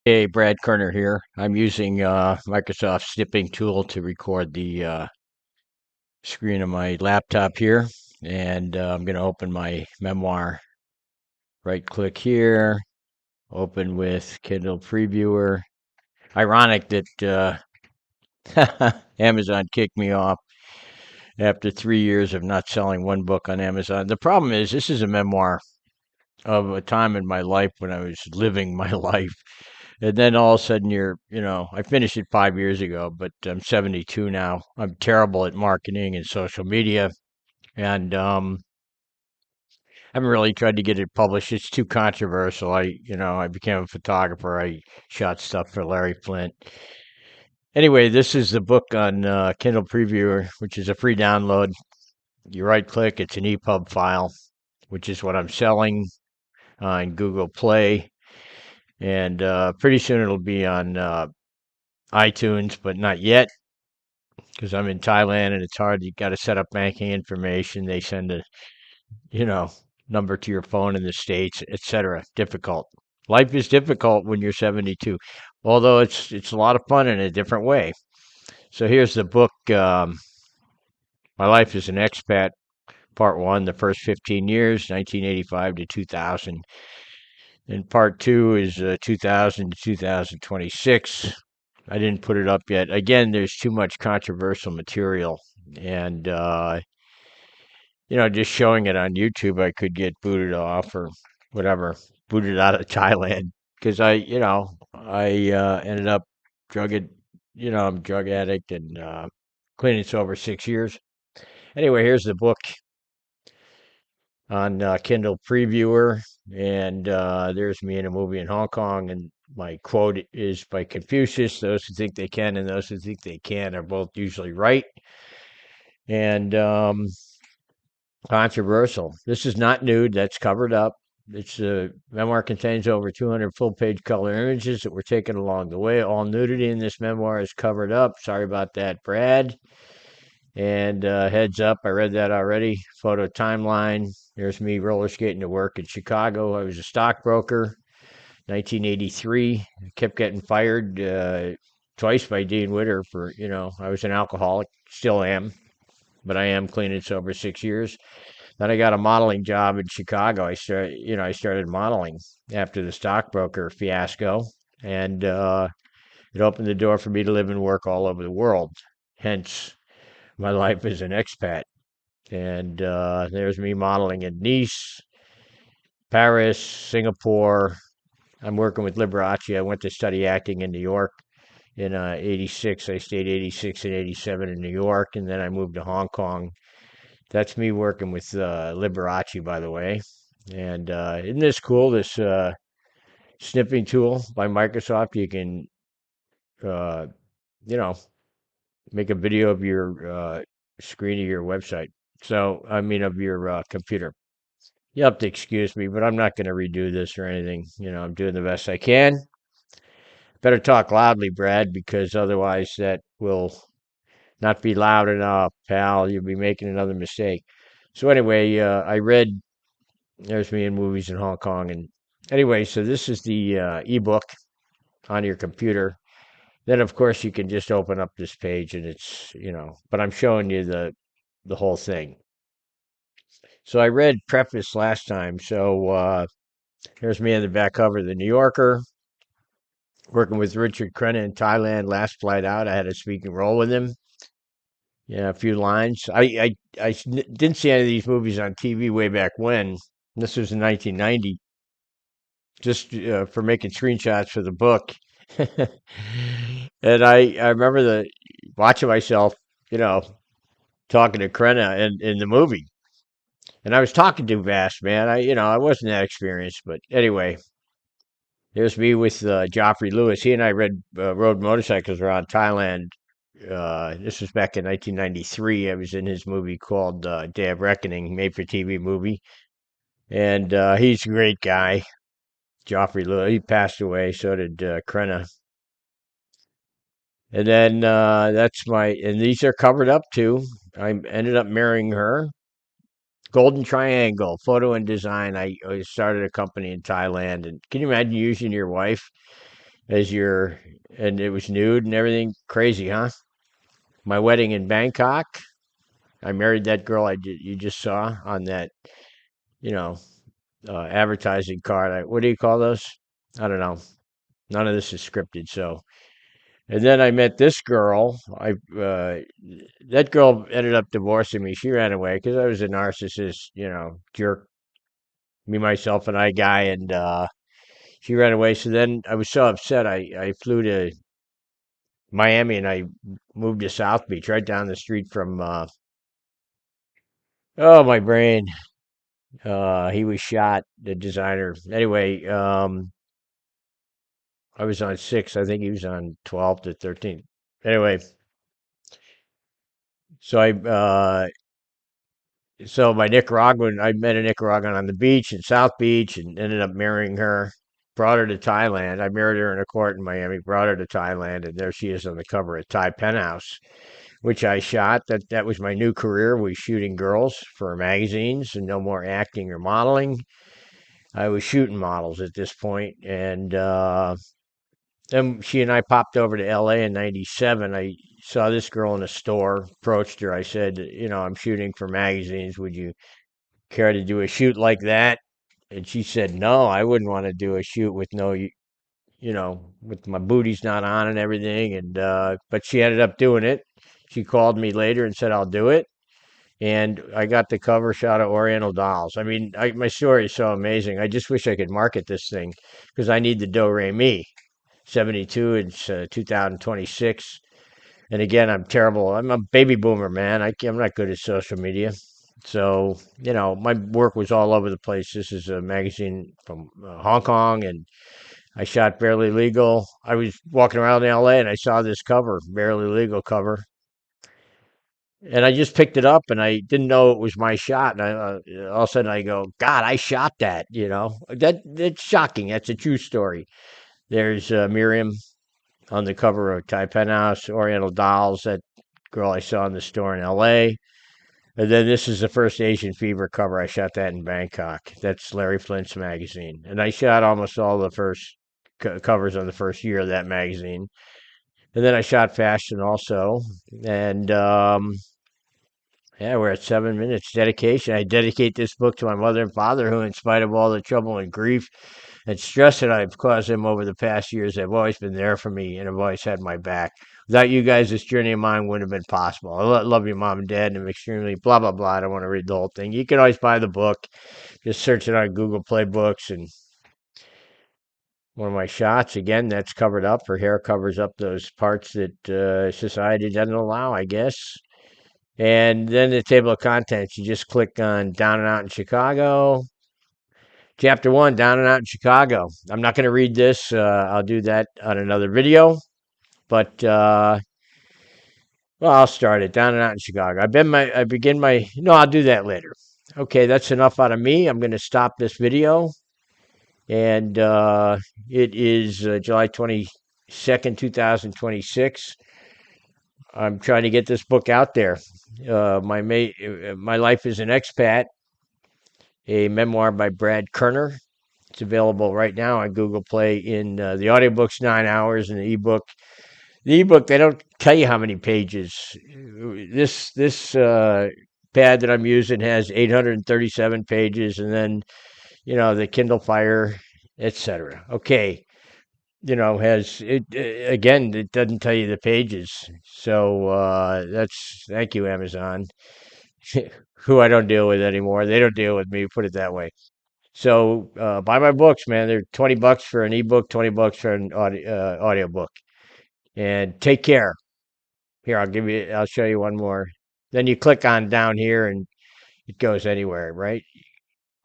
Hey, Brad Kerner here. I'm using Microsoft snipping tool to record the screen of my laptop here. And I'm going to open my memoir. Right click here, open with Kindle Previewer. Ironic that Amazon kicked me off after 3 years of not selling one book on Amazon. The problem is, this is a memoir of a time in my life when I was living my life. And then all of a sudden I finished it 5 years ago, but I'm 72 now. I'm terrible at marketing and social media. And I haven't really tried to get it published. It's too controversial. I became a photographer. I shot stuff for Larry Flint. Anyway, this is the book on Kindle Previewer, which is a free download. You right click, it's an EPUB file, which is what I'm selling in Google Play. And pretty soon it'll be on iTunes, but not yet because I'm in Thailand and it's hard. You got to set up banking information. They send a, you know, number to your phone in the States, etc. Difficult. Life is difficult when you're 72, although it's a lot of fun in a different way. So here's the book, My Life as an Expat, Part 1, the first 15 years, 1985 to 2000. And Part 2 is 2000 to 2026. I didn't put it up yet. Again, there's too much controversial material. And, just showing it on YouTube, I could get booted off or whatever, booted out of Thailand because I ended up drug it, I'm a drug addict and clean and sober 6 years. Anyway, here's the book on Kindle Previewer, and there's me in a movie in Hong Kong, and my quote is by Confucius: "Those who think they can and those who think they can are both usually right." And controversial. This is not nude. That's covered up. Its memoir contains over 200 full-page color images that were taken along the way. All nudity in this memoir is covered up. Sorry about that, Brad. And heads up, I read that already. Photo timeline. There's me roller skating to work in Chicago. I was a stockbroker, 1983. Kept getting fired twice by Dean Witter for, I was an alcoholic, still am, but I am clean and sober 6 years. Then I got a modeling job in Chicago. I started modeling after the stockbroker fiasco, and it opened the door for me to live and work all over the world. Hence, my life as an expat. And there's me modeling in Nice, Paris, Singapore. I'm working with Liberace. I went to study acting in New York in 86. I stayed 86 and 87 in New York, and then I moved to Hong Kong. That's me working with Liberace, by the way. And isn't this cool? This snipping tool by Microsoft. You can, uh, you know, make a video of your screen of your website. So, I mean, of your computer. You have to excuse me, but I'm not going to redo this or anything. I'm doing the best I can. Better talk loudly, Brad, because otherwise that will not be loud enough, pal. You'll be making another mistake. So anyway, I read. There's me in movies in Hong Kong, and anyway, so this is the ebook on your computer. Then of course you can just open up this page, and but I'm showing you the whole thing. So I read preface last time. So here's me on the back cover of the New Yorker, working with Richard Crenna in Thailand. Last flight out, I had a speaking role with him. Yeah, a few lines. Didn't see any of these movies on TV way back when. This was in 1990, just for making screenshots for the book. And I remember watching myself, you know, talking to Krenna in the movie. And I was talking too fast, man. I wasn't that experienced, but anyway, there's me with Joffrey Lewis. He and I rode motorcycles around Thailand. This was back in 1993. I was in his movie called Day of Reckoning, made for TV movie. And he's a great guy, Joffrey Lewis. He passed away. So did Krenna. And then and these are covered up too. I ended up marrying her. Golden Triangle, photo and design. I started a company in Thailand. And can you imagine using your wife as your, and it was nude and everything. Crazy, huh? My wedding in Bangkok. I married that girl you just saw on that, you know, advertising card. What do you call those? I don't know. None of this is scripted. So, and then I met this girl. That girl ended up divorcing me. She ran away because I was a narcissist, jerk, me, myself, and I guy, and she ran away. So then I was so upset. I flew to Miami and I moved to South Beach, right down the street from. Oh, my brain. He was shot. The designer. Anyway, I was on 6. I think he was on 12 to 13. Anyway, so my Nicaraguan, I met a Nicaraguan on the beach in South Beach and ended up marrying her. Brought her to Thailand. I married her in a court in Miami. Brought her to Thailand, and there she is on the cover of Thai Penthouse, which I shot. That was my new career. Was shooting girls for magazines, and no more acting or modeling. I was shooting models at this point, and then she and I popped over to LA in '97. I saw this girl in a store, approached her. I said, I'm shooting for magazines. Would you care to do a shoot like that? And she said, no, I wouldn't want to do a shoot with with my booties not on and everything. And, but she ended up doing it. She called me later and said, I'll do it. And I got the cover shot of Oriental Dolls. I mean, my story is so amazing. I just wish I could market this thing because I need the Do Re Mi. 72, it's 2026. And again, I'm terrible. I'm a baby boomer, man. I'm not good at social media. So, my work was all over the place. This is a magazine from Hong Kong, and I shot Barely Legal. I was walking around in LA and I saw this cover, Barely Legal cover. And I just picked it up and I didn't know it was my shot. And all of a sudden I go, God, I shot that, That's shocking. That's a true story. There's Miriam on the cover of Thai Penthouse, Oriental Dolls, that girl I saw in the store in LA. And then this is the first Asian Fever cover. I shot that in Bangkok. That's Larry Flint's magazine. And I shot almost all the first covers on the first year of that magazine. And then I shot fashion also. And yeah, we're at 7 minutes. Dedication. I dedicate this book to my mother and father, who, in spite of all the trouble and grief and stress that I've caused them over the past years, have always been there for me and have always had my back. Without you guys, this journey of mine wouldn't have been possible. I love you, mom and dad, and I'm extremely blah, blah, blah. I don't want to read the whole thing. You can always buy the book. Just search it on Google Play Books. And one of my shots, again, that's covered up. Her hair covers up those parts that society doesn't allow, I guess. And then the table of contents, you just click on Down and Out in Chicago. Chapter 1, Down and Out in Chicago. I'm not going to read this. I'll do that on another video. But, well, I'll start it. Down and Out in Chicago. No, I'll do that later. Okay, that's enough out of me. I'm going to stop this video. And it is July 22nd, 2026. I'm trying to get this book out there. My Life as an Expat, a memoir by Brad Kerner. It's available right now on Google Play. In the audiobook's 9 hours, and the ebook. The ebook, they don't tell you how many pages. This pad that I'm using has 837 pages, and then the Kindle Fire, etc. Okay, has it again. It doesn't tell you the pages, so thank you, Amazon, who I don't deal with anymore. They don't deal with me. Put it that way. So buy my books, man. They're $20 for an ebook, $20 for an audio book. And take care. Here, I'll show you one more. Then you click on down here and it goes anywhere, right?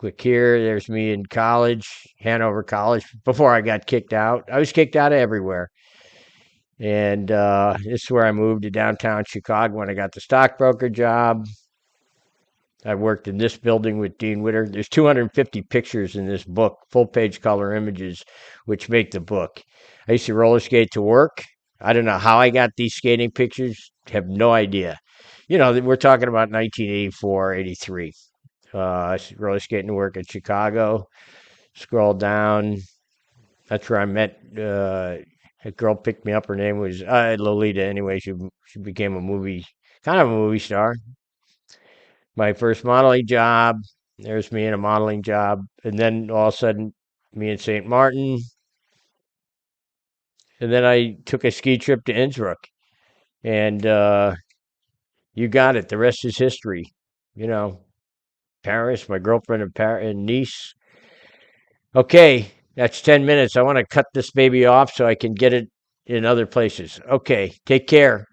Click here. There's me in college, Hanover College. Before I got kicked out, I was kicked out of everywhere. And this is where I moved to downtown Chicago when I got the stockbroker job. I worked in this building with Dean Witter. There's 250 pictures in this book, full page color images, which make the book. I used to roller skate to work. I don't know how I got these skating pictures. Have no idea. We're talking about 1984, 83. Roller skating to work in Chicago. Scroll down. That's where I met A girl picked me up. Her name was Lolita. Anyway, she became kind of a movie star. My first modeling job. There's me in a modeling job, and then all of a sudden, me in St. Martin, and then I took a ski trip to Innsbruck, and you got it. The rest is history. You know, Paris. My girlfriend in Nice. Okay, that's 10 minutes. I want to cut this baby off so I can get it in other places. Okay, take care.